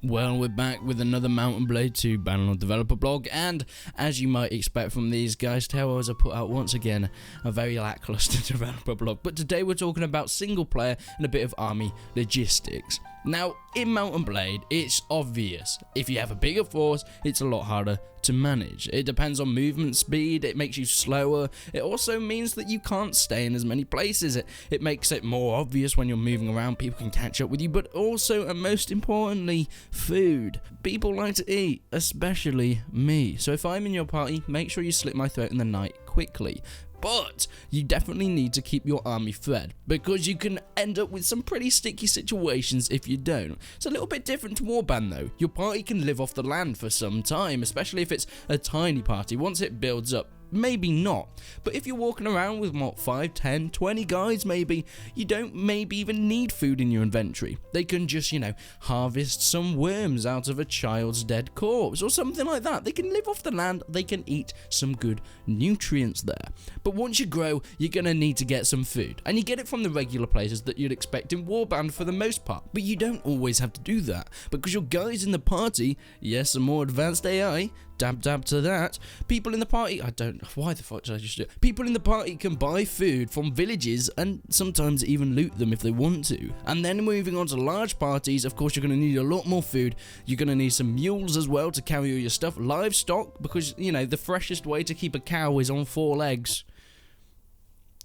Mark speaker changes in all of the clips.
Speaker 1: Well, we're back with another Mountain Blade 2 Bannerlord developer blog, and as you might expect from these guys, Towers have put out once again a very lackluster developer blog. But today we're talking about single player and a bit of army logistics. Now, in Mountain Blade, it's obvious. If you have a bigger force, it's a lot harder to manage. It depends on movement speed, it makes you slower. It also means that you can't stay in as many places. It makes it more obvious when you're moving around, people can catch up with you, but also, and most importantly, food. People like to eat, especially me. So if I'm in your party, make sure you slit my throat in the night quickly. But you definitely need to keep your army fed, because you can end up with some pretty sticky situations if you don't. It's a little bit different to Warband though. Your party can live off the land for some time, especially if it's a tiny party. Once it builds up, maybe not. But if you're walking around with what, 5, 10, 20 guys maybe, you don't maybe even need food in your inventory. They can just, harvest some worms out of a child's dead corpse or something like that. They can live off the land, they can eat some good nutrients there. But once you grow, you're gonna need to get some food. And you get it from the regular places that you'd expect in Warband for the most part. But you don't always have to do that, because your guys in the party, yes, a more advanced AI, dab to that. People in the party, why the fuck did I just do it? People in the party can buy food from villages and sometimes even loot them if they want to. And then moving on to large parties, of course you're going to need a lot more food. You're going to need some mules as well to carry all your stuff. Livestock, because, the freshest way to keep a cow is on 4 legs.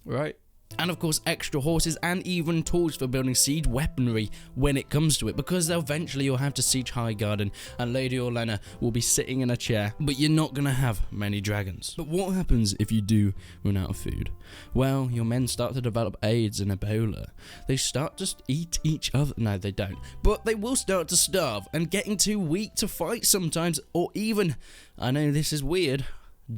Speaker 1: Right? And of course extra horses and even tools for building siege weaponry when it comes to it, because eventually you'll have to siege Highgarden and Lady Orlena will be sitting in a chair, but you're not going to have many dragons. But what happens if you do run out of food? Well, your men start to develop AIDS and Ebola. They start to eat each other. No, they don't. But they will start to starve and getting too weak to fight sometimes, or even, I know this is weird,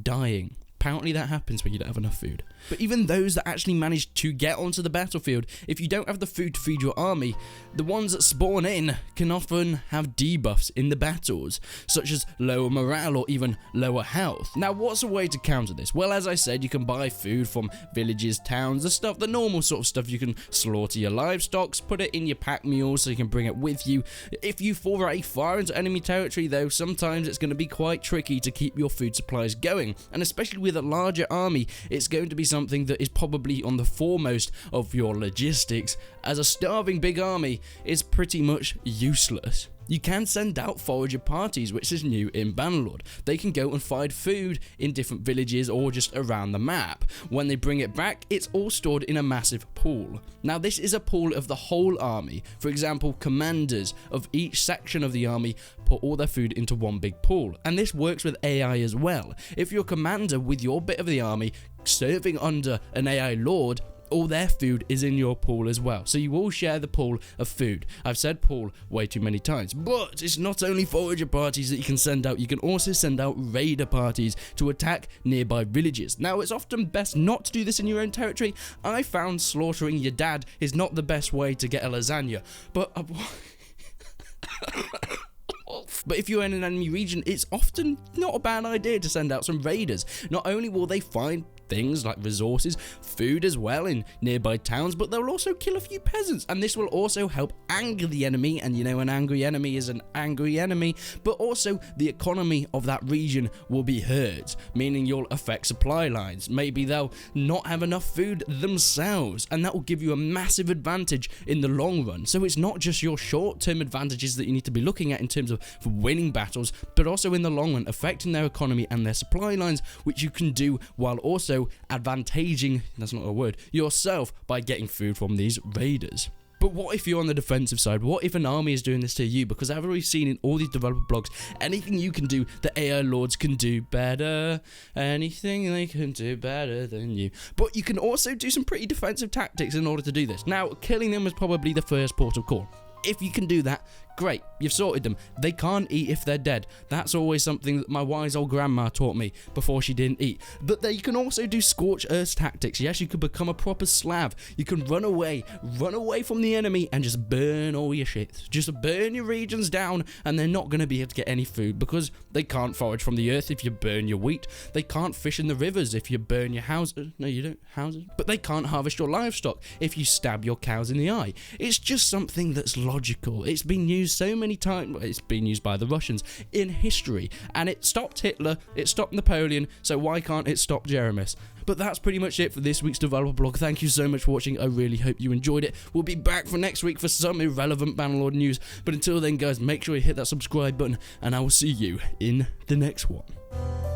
Speaker 1: dying. Apparently that happens when you don't have enough food. But even those that actually manage to get onto the battlefield, if you don't have the food to feed your army, the ones that spawn in can often have debuffs in the battles, such as lower morale or even lower health. Now, what's a way to counter this? Well, as I said, you can buy food from villages, towns, the normal sort of stuff. You can slaughter your livestock, put it in your pack mules so you can bring it with you. If you fall very far into enemy territory though, sometimes it's going to be quite tricky to keep your food supplies going, and especially with a larger army, it's going to be something that is probably on the foremost of your logistics, as a starving big army is pretty much useless. You can send out forager parties, which is new in Bannerlord. They can go and find food in different villages or just around the map. When they bring it back, it's all stored in a massive pool. Now, this is a pool of the whole army. For example, commanders of each section of the army put all their food into one big pool. And this works with AI as well. If you're a commander with your bit of the army serving under an AI lord, all their food is in your pool as well. So you all share the pool of food. I've said pool way too many times. But it's not only forager parties that you can send out. You can also send out raider parties to attack nearby villages. Now, it's often best not to do this in your own territory. I found slaughtering your dad is not the best way to get a lasagna. But But if you're in an enemy region, it's often not a bad idea to send out some raiders. Not only will they find things like resources, food as well in nearby towns, but they'll also kill a few peasants, and this will also help anger the enemy. And an angry enemy is an angry enemy, but also the economy of that region will be hurt, meaning you'll affect supply lines. Maybe they'll not have enough food themselves, and that will give you a massive advantage in the long run. So it's not just your short-term advantages that you need to be looking at in terms of winning battles, but also in the long run affecting their economy and their supply lines, which you can do while also advantaging, that's not a word, yourself by getting food from these raiders. But what if you're on the defensive side? What if an army is doing this to you? Because I've already seen in all these developer blogs, anything you can do, the AI lords can do better. Anything they can do better than you. But you can also do some pretty defensive tactics in order to do this. Now, killing them is probably the first port of call. If you can do that, great, you've sorted them. They can't eat if they're dead. That's always something that my wise old grandma taught me before she didn't eat. But you can also do scorched earth tactics. Yes, you can become a proper Slav. You can run away from the enemy and just burn all your shit. Just burn your regions down, and they're not going to be able to get any food because they can't forage from the earth if you burn your wheat. They can't fish in the rivers if you burn your houses. No, you don't. Houses. But they can't harvest your livestock if you stab your cows in the eye. It's just something that's logical. It's been used used so many times. It's been used by the Russians in history, and it stopped Hitler, it stopped Napoleon, so why can't it stop Jeremis? But that's pretty much it for this week's developer blog. Thank you so much for watching. I really hope you enjoyed it. We'll be back for next week for some irrelevant Bannerlord news. But until then, guys, make sure you hit that subscribe button, and I will see you in the next one.